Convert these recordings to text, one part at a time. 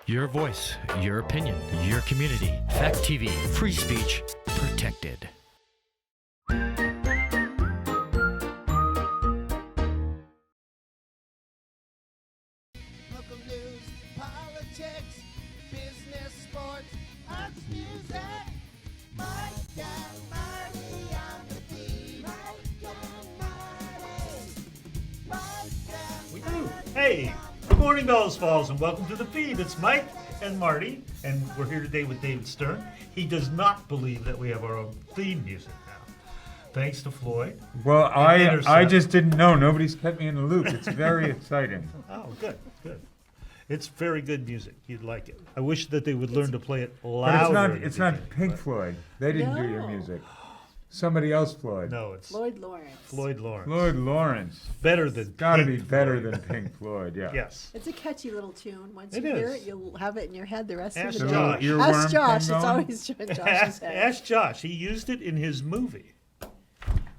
Your voice, your opinion, your community. Fact TV, free speech, protected. Local news, politics, business, sports, arts, music. Mike and Marty on the feed. Mike and Marty. Mike and Marty. Hey, good morning, Bellows Falls, and welcome to the feed. It's Mike and Marty, and we're here today with David Stern. He does not believe that we have our own theme music now, thanks to Floyd. Well, and I Intercept. just didn't know. Nobody's kept me in the loop. It's very exciting. Oh, good. It's very good music. You'd like it. I wish that they would learn to play it louder. But it's not Pink Floyd. They didn't do your No. music. Somebody else, Floyd. No, it's Lloyd Lawrence. Floyd Lawrence. Floyd Lawrence. Better than Got to Pink be better Floyd. than Pink Floyd, yeah. Yes. It's a catchy little tune. Once It you hear is. it, you'll have it in your head the rest Ask of the Josh. day. Earworm Ask Josh. thing It's going? always Josh's head. Ask Josh. He used it in his movie.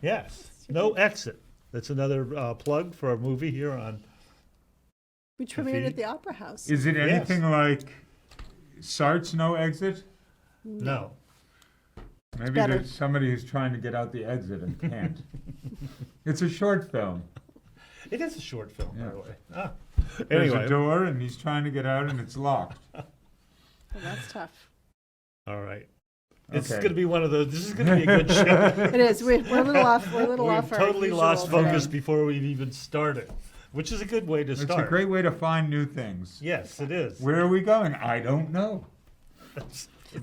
Yes. No Exit. That's another plug for a movie here on. We premiered feed. at the Opera House. Is it Yes. anything like Sartre's No Exit? No. Maybe better. there's somebody who's trying to get out the exit and can't. It's a short film. It is a short film, by Yeah. the way. Ah. There's Anyway. a door and he's trying to get out and it's locked. Well, that's tough. All right. It's Okay. going to be one of those. This is going to be a good show. It is. We're a little off. We're a little We've off. our totally usual lost focus today. before we've even started, which is a good way to It's start. a great way to find new things. Yes, it is. Where are we going? I don't know.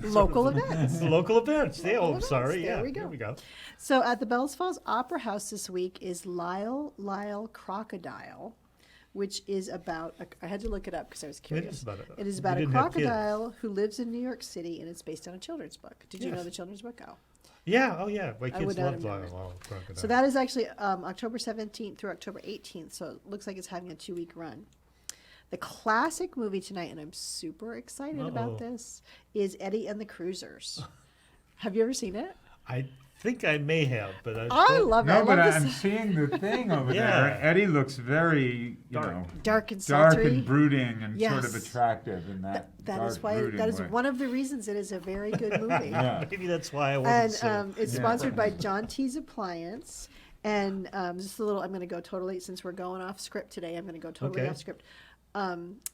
Local events. Local events. Yeah, Local oh, I'm sorry. events. There Yeah, we go. here we go. So at the Bells Falls Opera House this week is Lyle Crocodile, which is about. I had to look it up because I was curious. is about It is we about a didn't have kids. crocodile who lives in New York City, and it's based on a children's book. Did you know Yes. the children's book? Oh. Yeah, oh yeah. My I kids would not love have known Lyle Crocodile. So that is actually October 17th through October 18th. So it looks like it's having a 2-week run. The classic movie tonight, and I'm super excited about Uh-oh. this, is Eddie and the Cruisers. Have you ever seen it? I think I may have, but I love it. No, I but love I'm this seeing the thing over Yeah. there. Eddie looks very, Dark. dark and dark sultry. and brooding and sort of Yes. attractive in that That dark, is why. brooding That is way. one of the reasons it is a very good movie. Yeah. maybe that's why I And wasn't so. it's Yeah. sponsored by John T's Appliance. And just a little, I'm going to go totally, since we're going off script today, I'm going to go totally Okay. off script.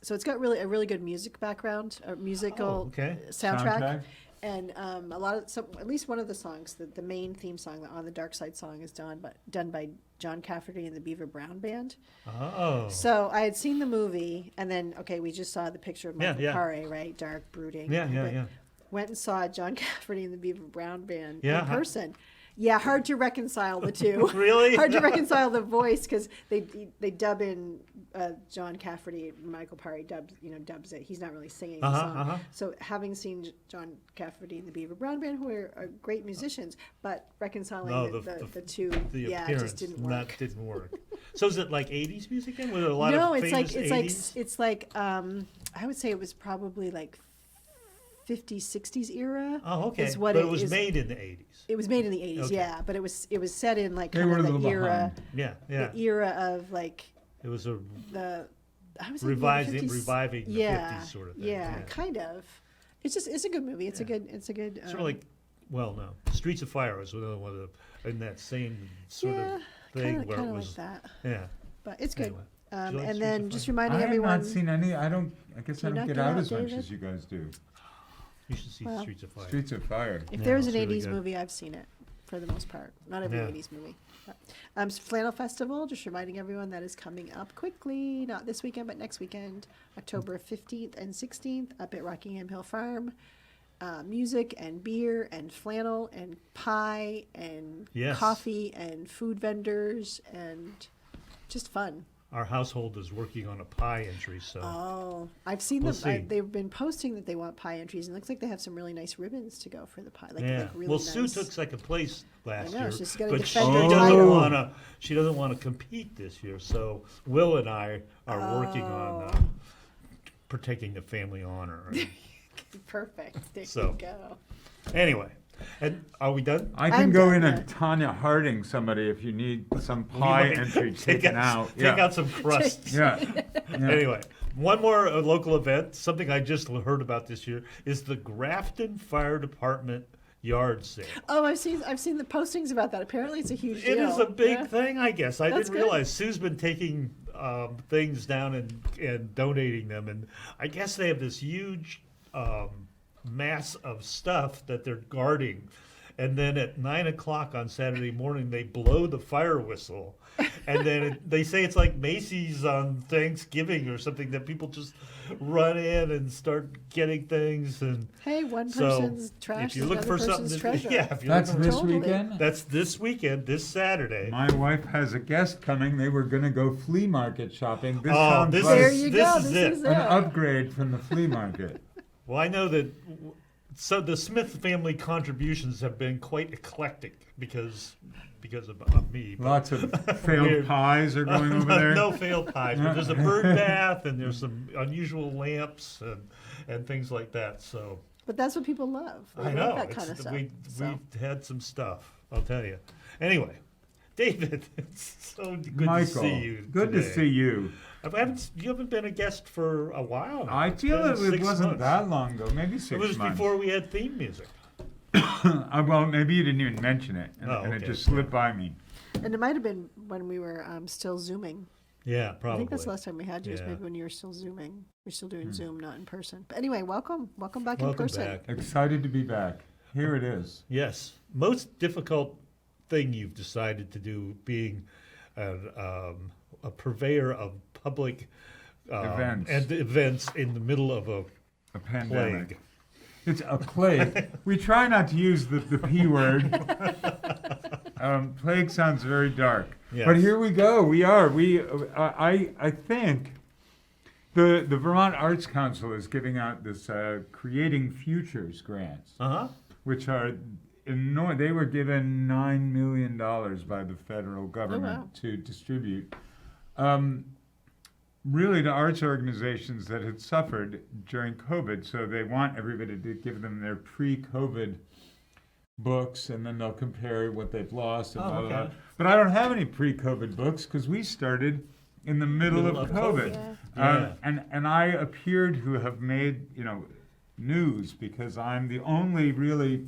So it's got a really good music background, a musical Oh, okay. soundtrack. And a lot of, at least one of the songs, the main theme song, the On the Dark Side song, is done by John Cafferty and the Beaver Brown Band. Oh. So I had seen the movie, and then, okay, we just saw the picture of Michael Yeah. Paré, right? Dark, brooding. Yeah, yeah, But yeah. Went and saw John Cafferty and the Beaver Brown Band Yeah, in how- person. Yeah, hard to reconcile the two. Really? Hard to reconcile the voice because they dub in John Cafferty. Michael Paré dubs it. He's not really singing the song. So having seen John Cafferty and the Beaver Brown Band, who are great musicians, but reconciling No, the two, The yeah, it appearance just didn't work. didn't work. So is it like 80s music then? Was there a lot No, of it's famous like 80s? it's like I would say it was probably like 50s, 60s era. Oh, okay. Is what But it was is. made in the 80s. It was made in the 80s, Okay. yeah, but it was set in like They kind were a of little the era, behind. Yeah. the era of like It was a the I was reviving the 50s. the Yeah, 50s sort of thing. yeah, kind of. It's a good movie. It's a good. Sort of like, well, no. Streets of Fire was another one of the, in that same sort yeah, of thing kind where of it like was. that. Yeah. But it's good. Anyway. Did you like And Streets then of just Fire? reminding I have everyone. not seen any. I guess Do I you don't not get get out out, as much David? as you guys do. You should see Well, Streets of Fire. Streets of Fire. If Yeah, there's it's an really 80s good. movie, I've seen it for the most part. Not every Yeah. 80s movie. But, Flannel Festival, just reminding everyone that is coming up quickly. Not this weekend, but next weekend, October 15th and 16th, up at Rockingham Hill Farm. Music and beer and flannel and pie and Yes. coffee and food vendors and just fun. Our household is working on a pie entry, so Oh, I've seen We'll them. see. They've been posting that they want pie entries, and it looks like they have some really nice ribbons to go for the pie. Like, yeah. like really Well, nice. Sue took second place last know, year, she's gonna but defend her doesn't title. want to. She doesn't want to compete this year. So Will and I are working on Oh. protecting the family honor. Perfect. There So. you go. Anyway, And are we done? I can I'm go done, in yeah. and Tanya Harding somebody if you need some pie entry taken out. Take out some crusts. Yeah. Yeah. Anyway, one more local event, something I just heard about this year, is the Grafton Fire Department yard sale. Oh, I've seen the postings about that. Apparently, it's a huge deal. It is a big Yeah. thing, I guess. I That's didn't realize Sue's been taking things down and donating them, and I guess they have this huge mass of stuff that they're guarding. And then at 9 o'clock on Saturday morning, they blow the fire whistle. And then they say it's like Macy's on Thanksgiving or something, that people just run in and start getting things. And Hey, one so person's trash if you is look another for something, person's treasure. yeah, if you're That's looking for, this Totally. weekend? that's this weekend, this Saturday. My wife has a guest coming. They were going to go flea market shopping. This Oh, sounds this like There is- you this go. is This it. is an it. upgrade from the flea market. Well, I know that. So the Smith family contributions have been quite eclectic because of me. but- Lots of failed Weird. pies are going over there. No failed pies, but there's a bird bath and there's some unusual lamps and things like that. So But that's what people love. They I love know that kind of stuff. we had some stuff. I'll tell you. Anyway, David, it's so good Michael, to see you. good to today. see you. You haven't been a guest for a while now. I It's feel been it 6 wasn't months. that long ago, maybe 6 It was months. before we had theme music. Well, maybe you didn't even mention it, and, Oh, and it okay. just slipped by me. And it might have been when we were still Zooming. Yeah, I probably. think that's the last time we had you. Was Yeah. maybe when you were still Zooming. We're still doing Zoom, not in person. But anyway, welcome back in Welcome person. back. Excited to be back. Here it is. Yes. Most difficult thing you've decided to do, being a purveyor of public Events. and events in the middle of a A pandemic. plague. It's a plague. We try not to use the P word. Plague sounds very dark. Yes. But here we go. I think the Vermont Arts Council is giving out this Creating Futures grants, Uh-huh. which are enormous. They were given $9 million by the federal government wow. to distribute. Really to arts organizations that had suffered during COVID. So they want everybody to give them their pre-COVID books, and then they'll compare what they've lost and Oh, blah, blah, blah. okay. But I don't have any pre-COVID books because we started in the middle of COVID. Yeah. And I appear to have made, news because I'm the only really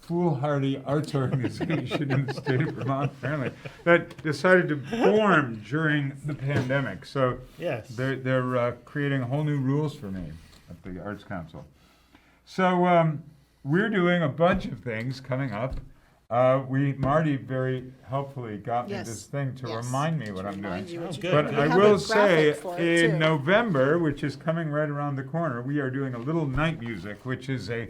foolhardy arts organization in the state of Vermont, apparently, that decided to form during the pandemic. So Yes. they're creating whole new rules for me at the Arts Council. So we're doing a bunch of things coming up. Marty very helpfully got me Yes. this thing to Yes. remind me what To I'm remind doing. you what Oh, you good. do. But We I have a will say, graphic for it, in too. November, which is coming right around the corner, we are doing a little night music, which is a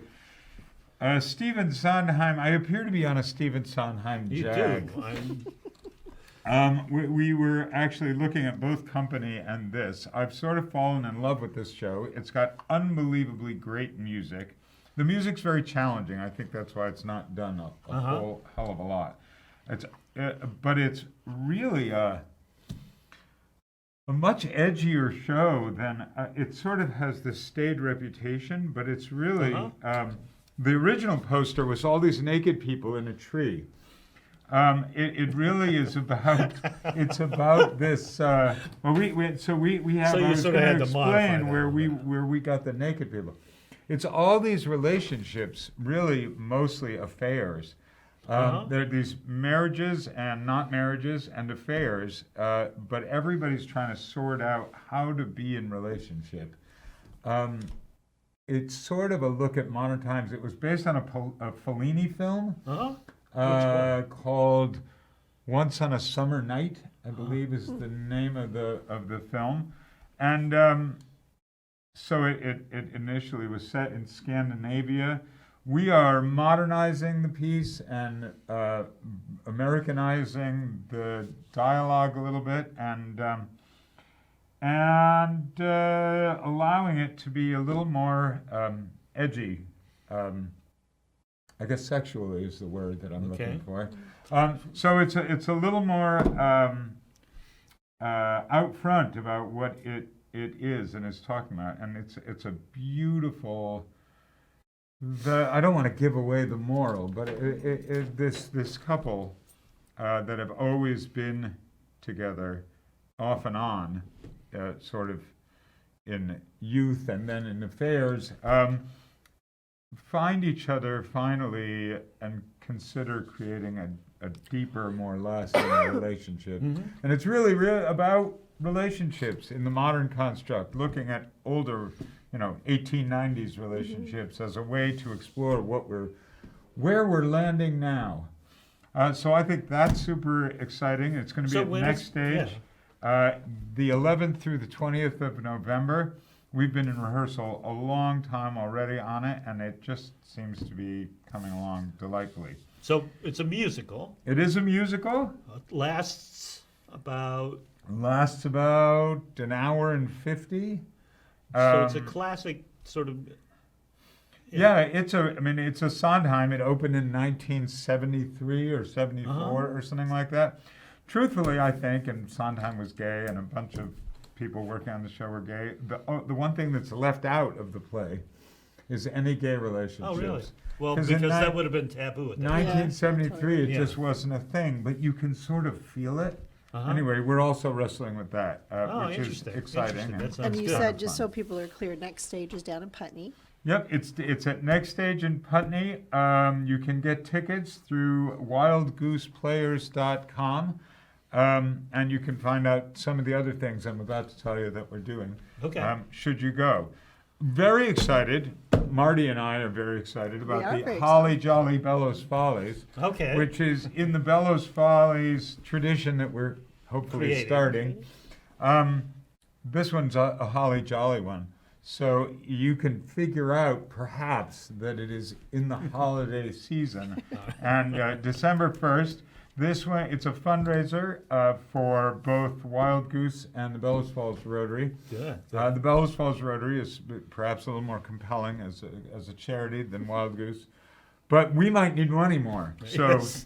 Stephen Sondheim. I appear to be on a Stephen Sondheim You jag. do. I'm, We were actually looking at both Company and this. I've sort of fallen in love with this show. It's got unbelievably great music. The music's very challenging. I think that's why it's not done a Uh-huh. whole hell of a lot. But it's really a much edgier show than it sort of has this staid reputation, but it's really the original poster was all these naked people in a tree. It really is about it's about this. Well, we have. So you I was sort of gonna had to modify explain that a where little we got the naked people. It's all these relationships, really mostly affairs. There are these marriages and not marriages and affairs, but everybody's trying to sort out how to be in relationship. It's sort of a look at modern times. It was based on a Fellini film uh-huh. called Once on a Summer Night, I believe is the name of the film. And so it initially was set in Scandinavia. We are modernizing the piece and Americanizing the dialogue a little bit and allowing it to be a little more edgy. I guess sexually is the word that I'm looking for. So it's a little more out front about what it is and is talking about, and it's a beautiful I don't want to give away the moral, but this couple that have always been together, off and on, sort of in youth and then in affairs, find each other finally and consider creating a deeper, more lasting relationship. And it's really about relationships in the modern construct, looking at older, 1890s relationships as a way to explore where we're landing now. So I think that's super exciting. It's going to be at Next Stage, the 11th through the 20th of November. We've been in rehearsal a long time already on it, and it just seems to be coming along delightfully. So it's a musical. It is a musical. It lasts about an hour and 50. So it's a classic sort of. Yeah, it's a Sondheim. It opened in 1973 or 74 or something like that. Truthfully, I think, and Sondheim was gay, and a bunch of people working on the show were gay. The one thing that's left out of the play is any gay relationships. Oh, really? Well, because that would have been taboo at that time. 1973, Yeah. it just wasn't a thing, but you can sort of feel it. Anyway, we're also wrestling with that, which is interesting. exciting. That sounds And you good. said, just so people are clear, Next Stage is down in Putney. Yep, it's at Next Stage in Putney. You can get tickets through wildgooseplayers.com, and you can find out some of the other things I'm about to tell you that we're doing. Okay. Should you go? Very excited. Marty and I are very excited about are the very Holly Jolly Bellows Follies, Okay. which is in the Bellows Follies tradition that we're hopefully Creating. starting. This one's a Holly Jolly one. So you can figure out perhaps that it is in the holiday season. And December 1st, this one, it's a fundraiser for both Wild Goose and the Bellows Falls Rotary. Good. The Bellows Falls Rotary is perhaps a little more compelling as a charity than Wild Goose. But we might need money more. So, Yes.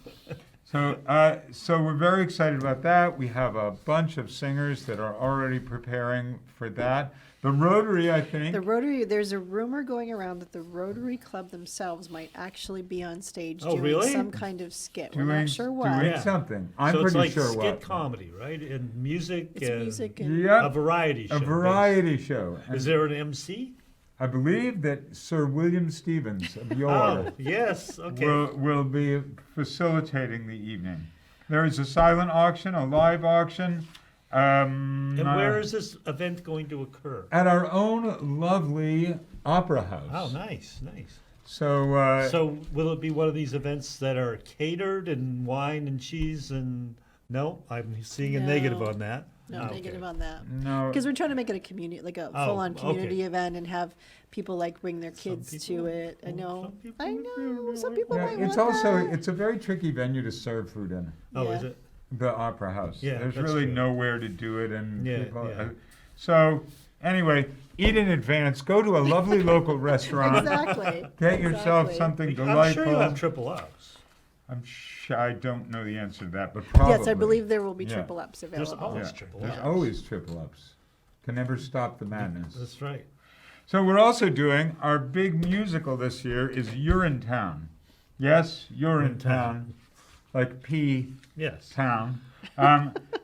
so we're very excited about that. We have a bunch of singers that are already preparing for that. The Rotary, I think. The Rotary, there's a rumor going around that the Rotary Club themselves might actually be on stage Oh, doing really? some kind of skit. We're doing not sure what. doing Yeah. something. I'm So pretty it's like sure skit what. comedy, right? And music It's and music and Yep. a variety show. A variety show. And Is there an MC? I believe that Sir William Stevens of Yore Oh, yes. Okay. will be facilitating the evening. There is a silent auction, a live auction. And where is this event going to occur? At our own lovely opera house. Oh, nice, nice. So, So will it be one of these events that are catered and wine and cheese and no? I'm seeing a negative No. on that. no Okay. negative on that. no. Because we're trying to make it a community, like a Oh, full-on community okay. event, and have people like bring their kids people- to it. I know. some people I would know. really Some like people Yeah, might it's want also that. it's a very tricky venue to serve food in. Oh, Yeah. is it? The opera house. Yeah, There's that's really true. nowhere to do it, and Yeah, people. yeah. So anyway, eat in advance. Go to a lovely local restaurant. Exactly. Get yourself Exactly. something I'm delightful. sure you'll have triple O's. I don't know the answer to that, but probably. Yes, I believe there will be Yeah. triple ups There's available. always Yeah, triple there's ups. always triple ups. Can never stop the madness. That's right. So we're also doing our big musical this year is Urinetown. Yes, Urinetown, like P Yes. town.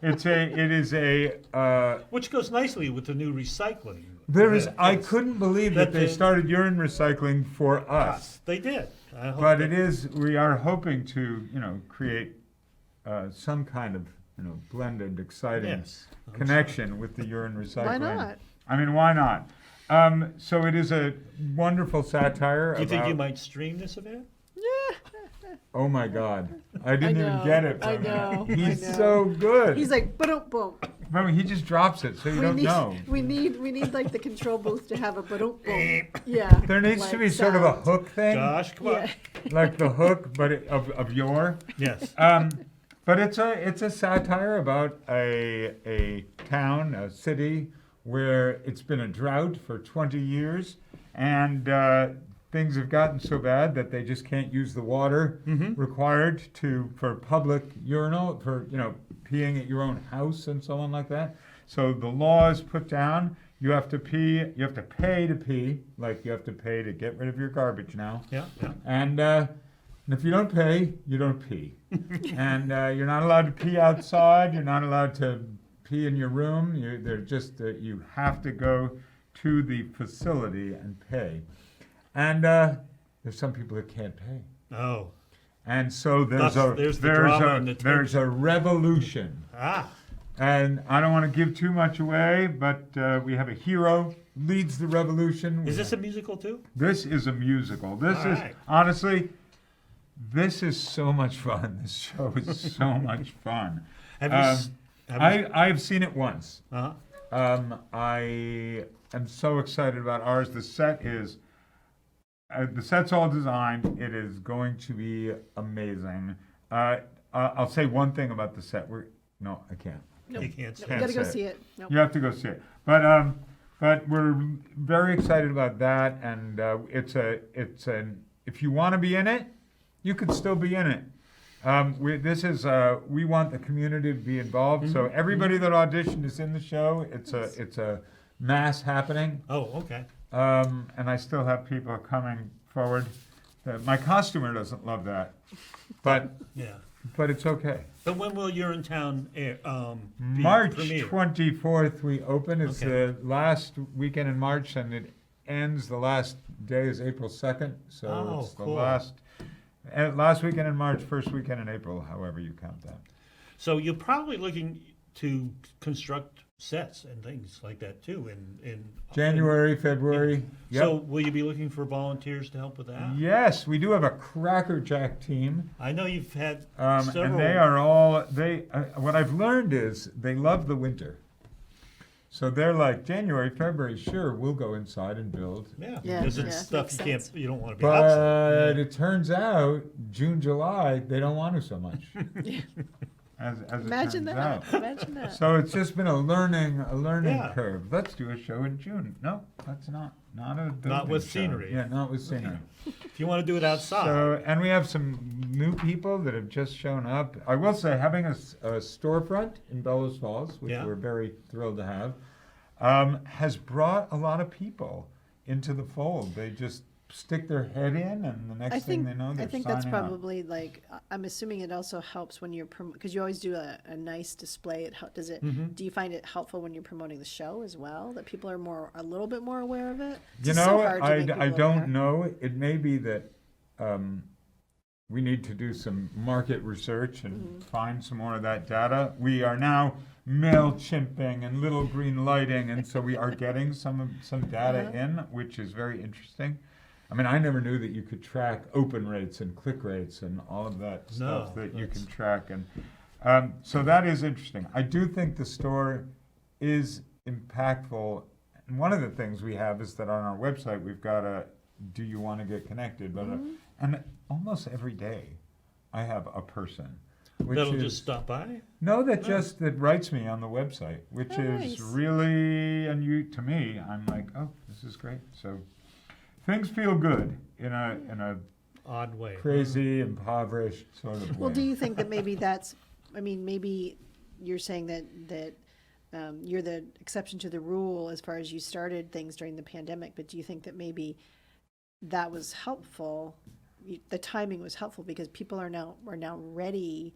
It is a. Which goes nicely with the new recycling. There is. event. I Yes. couldn't believe that That they they- started urine recycling for us. They did. I hope But that- it is. We are hoping to, create some kind of, blended, exciting Yes. I'm connection with the urine recycling. Why not? I mean, why not? So it is a wonderful satire. Do you think about- you might stream this event? Oh my God! I didn't even know, get it. I From know, him. I He's know. so good. He's like, boom. Remember, he just drops it, so you don't know. We need like the control booth to have a boom. Yeah. There needs to like be sort of a sound. hook thing, Josh, come on. Yeah. like the hook, but of yore. Yes. But it's a satire about a town, a city, where it's been a drought for 20 years, and things have gotten so bad that they just can't use the water required for public urinal, for peeing at your own house and so on like that. So the law is put down. You have to pee. You have to pay to pee. Like you have to pay to get rid of your garbage now. Yeah, yeah. And if you don't pay, you don't pee. And you're not allowed to pee outside. You're not allowed to pee in your room. You have to go to the facility and pay. And there's some people that can't pay. Oh. And so There's the drama and the there's a revolution. Ah. And I don't want to give too much away, but we have a hero leads the revolution. Is this a musical too? This is a musical. This All is right. honestly, this is so much fun. This show is so much fun. I've seen it once. Uh-huh. I am so excited about ours. The set's all designed. It is going to be amazing. I'll say one thing about the set. No, I can't. You can't say. You gotta go say see it. Nope. You have to go see it. But we're very excited about that, and if you want to be in it, you could still be in it. We want the community to be involved. So everybody that auditioned is in the show. It's a mass happening. Oh, okay. And I still have people coming forward. My costumer doesn't love that, but Yeah. it's okay. But when will You're in Town be March premiere? 24th we open. It's Okay. the last weekend in March, and it ends. The last day is April 2nd. So Oh, it's the cool. last weekend in March, first weekend in April, however you count that. So you're probably looking to construct sets and things like that too in January, February. Yep. So will you be looking for volunteers to help with that? Yes, we do have a crackerjack team. I know you've had And several. they are all what I've learned is they love the winter. So they're like January, February, sure, we'll go inside and build. Yeah, Yeah, because yeah, it's stuff makes you don't want to be outside. But it turns out June, July, they don't want to so much. As Imagine it turns that. out. Imagine that. So it's just been a learning Yeah. curve. Let's do a show in June. No, that's not a Not with building show. scenery. Yeah, not with scenery. If you want to do it outside. So, and we have some new people that have just shown up. I will say, having a storefront in Bellows Falls, which Yeah. we're very thrilled to have, has brought a lot of people into the fold. They just stick their head in, and the next thing they know, they're I think that's signing up. probably like, I'm assuming it also helps when you're, because you always do a nice display. Do you find it helpful when you're promoting the show as well, that people are a little bit more aware of it? It's You just know, so hard to make I people don't aware. know. It may be that we need to do some market research and find some more of that data. We are now MailChimping and Little Green Lighting, and so we are getting some data in, which is very interesting. I mean, I never knew that you could track open rates and click rates and all of that stuff that you can track. And so that is interesting. I do think the store is impactful. And one of the things we have is that on our website, we've got a, do you want to get connected? But and almost every day, I have a person. Which That'll is, just stop by? No, that writes me on the website, which Oh, is nice. really, to me, I'm like, oh, this is great. So things feel good in a Odd way. crazy, impoverished sort of way. Well, do you think that maybe maybe you're saying that you're the exception to the rule as far as you started things during the pandemic, but do you think that maybe that was helpful? The timing was helpful because people are now ready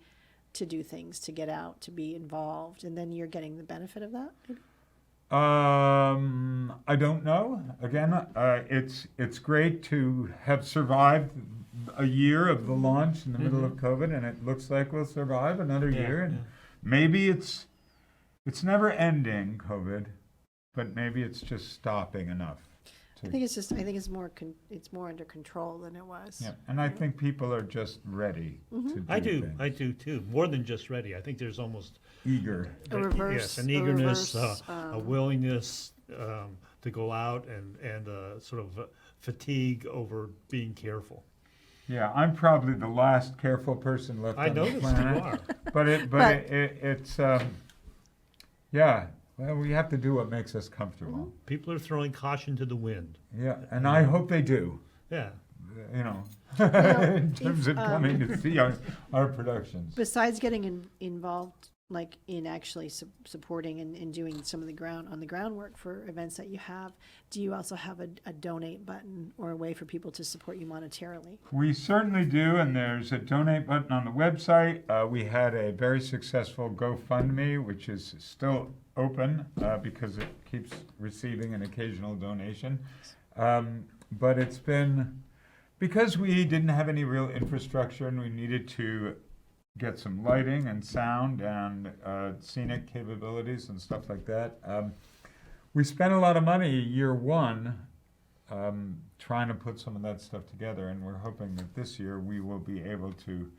to do things, to get out, to be involved, and then you're getting the benefit of that, maybe? I don't know. Again, it's great to have survived a year of the launch in the middle of COVID, and it looks like we'll survive another year. And maybe it's never ending, COVID, but maybe it's just stopping enough. I think it's more under control than it was. Yeah, and I think people are just ready to do I do things. too. More than just ready. I think there's almost Eager. yes, an eagerness, reverse, a willingness to go out and sort of fatigue over being careful. Yeah, I'm probably the last careful person left I on the noticed planet. you are. But it's yeah. Well, we have to do what makes us comfortable. People are throwing caution to the wind. Yeah, and I hope they do. Yeah. You know, Well, in terms if, of coming to see our productions. Besides getting involved like in actually supporting and doing some of the groundwork for events that you have, do you also have a donate button or a way for people to support you monetarily? We certainly do, and there's a donate button on the website. We had a very successful GoFundMe, which is still open because it keeps receiving an occasional donation. But it's been, because we didn't have any real infrastructure and we needed to get some lighting and sound and scenic capabilities and stuff like that. We spent a lot of money year one trying to put some of that stuff together, and we're hoping that this year we will be able to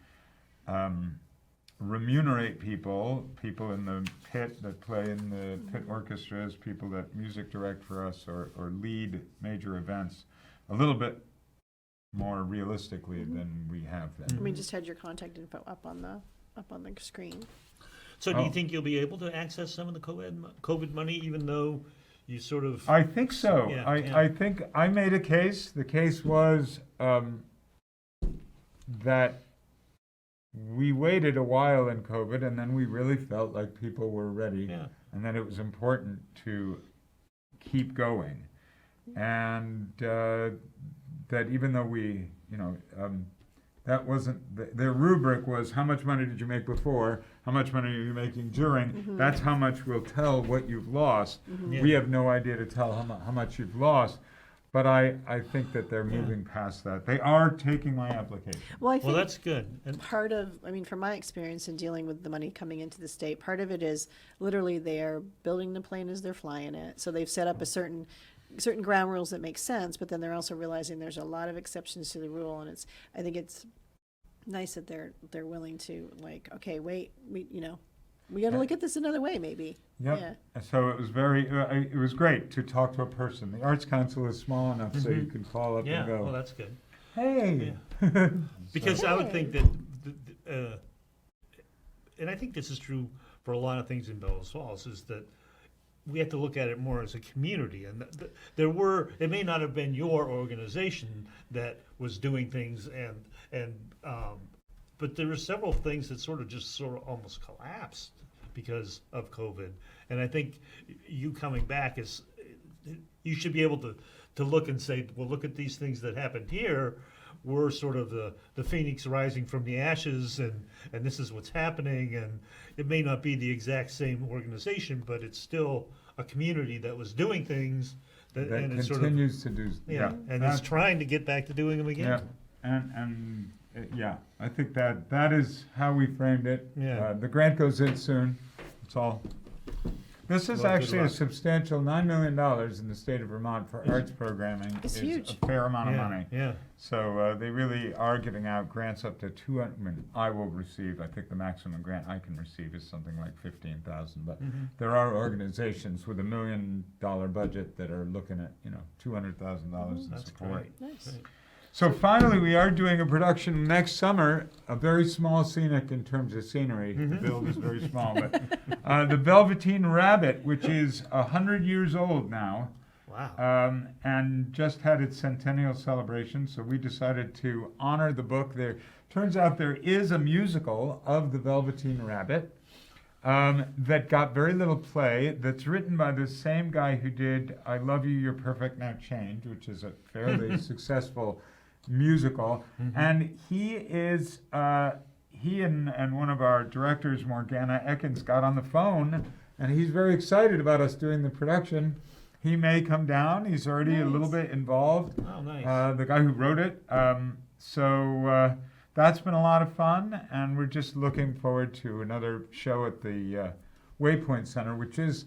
remunerate people in the pit that play in the pit orchestras, people that music direct for us or lead major events a little bit more realistically than we have been. We just had your contact info up on the screen. So do you think you'll be able to access some of the COVID money, even though you sort of? I think so. Yeah, I think I made a case. The case was that we waited a while in COVID, and then we really felt like people were ready, and that it was important to keep going, and that even though we, that wasn't, their rubric was how much money did you make before, how much money are you making during, that's how much will tell what you've lost. We have no idea to tell how much you've lost, but I think that they're moving past that. They are taking my application. Well, I think that's good. And part of, from my experience in dealing with the money coming into the state, part of it is literally they are building the plane as they're flying it. So they've set up a certain ground rules that make sense, but then they're also realizing there's a lot of exceptions to the rule, and I think it's nice that they're willing to, like, okay, wait, we got to look at this another way, maybe. Yep. Yeah. So it was it was great to talk to a person. The Arts Council is small enough so you can call up and go, well, that's good. hey. Because I would think that, and I think this is true for a lot of things in Bellows Falls, is that we have to look at it more as a community. And it may not have been your organization that was doing things, but there were several things that sort of almost collapsed because of COVID. And I think you coming back you should be able to look and say, well, look at these things that happened here. We're sort of the phoenix rising from the ashes, and this is what's happening. And it may not be the exact same organization, but it's still a community that was doing things that and continues to do. And is trying to get back to doing them again. Yeah, and I think that is how we framed it. Yeah. The grant goes in soon. It's all. This is actually a substantial $9 million in the state of Vermont for arts programming. It's huge. A fair amount of money. Yeah. So they really are giving out grants up to 200. I will receive. I think the maximum grant I can receive is something like $15,000. But there are organizations with $1 million budget that are looking at $200,000 in support. Great. Nice. Great. So finally, we are doing a production next summer, a very small scenic in terms of scenery. The build is very small, but the Velveteen Rabbit, which is 100 years old now, Wow. and just had its centennial celebration. So we decided to honor the book. Turns out there is a musical of the Velveteen Rabbit that got very little play. That's written by the same guy who did "I Love You, You're Perfect, Now Change," which is a fairly successful musical, and he and one of our directors, Morgana Ekins, got on the phone, and he's very excited about us doing the production. He may come down. He's already a little bit involved. Oh, nice. The guy who wrote it. So that's been a lot of fun, and we're just looking forward to another show at the Waypoint Center, which is,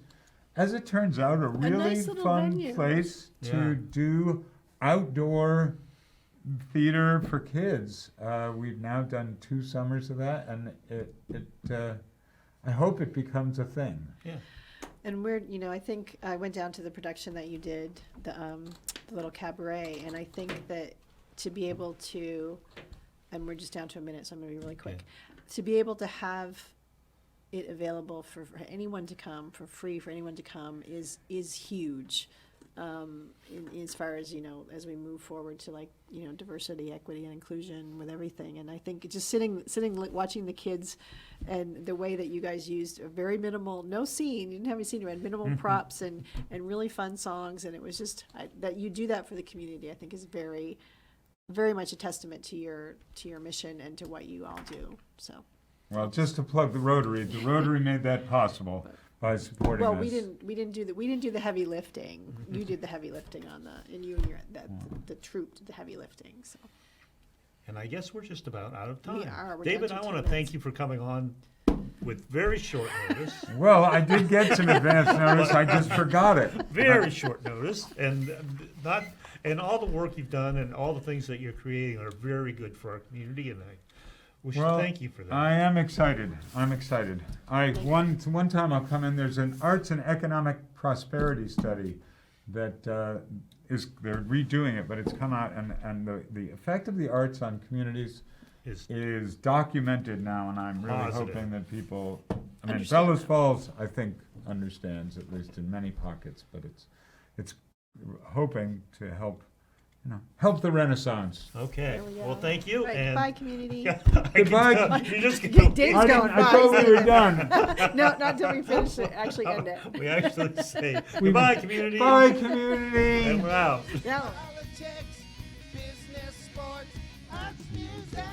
as it turns out, a really nice little fun venue. place Yeah. to do outdoor theater for kids. We've now done 2 summers of that, and I hope it becomes a thing. Yeah. And I think I went down to the production that you did, the little cabaret, and I think that to be able to, and we're just down to a minute, so I'm going to be really quick, to be able to have it available for anyone to come, for free for anyone to come, is huge. as far as, as we move forward to diversity, equity, and inclusion with everything. And I think just sitting, watching the kids and the way that you guys used a very minimal, no scene, you didn't have any scene, you had minimal props and really fun songs. And it was just that you do that for the community, I think is very, very much a testament to your mission and to what you all do. So. Well, just to plug the Rotary made that possible by supporting us. Well, we didn't do the heavy lifting. You did the heavy lifting and you and the troop did the heavy lifting. So. And I guess we're just about out of time. We are. We're David, down I to want 10 to thank you for coming on with very short notice. Well, I did get some advance notice. I just forgot it. Very short notice, and all the work you've done and all the things that you're creating are very good for our community, and we should thank you for that. I am excited. I'm excited. One time I'll come in. There's an arts and economic prosperity study that they're redoing it, but it's come out, and the effect of the arts on communities is documented now, and I'm really Positive. hoping that people. I mean, Understand Bellows that. Falls, I think, understands, at least in many pockets, but it's hoping to help the Renaissance. Okay. There we go. Well, thank you. Right, And bye, community. Goodbye. You just Dave's I going. thought we were done. No, not until we finish it. Actually end it. We actually say goodbye, community. Bye, community. And we're out. Yeah. Politics, business, sports, arts, music.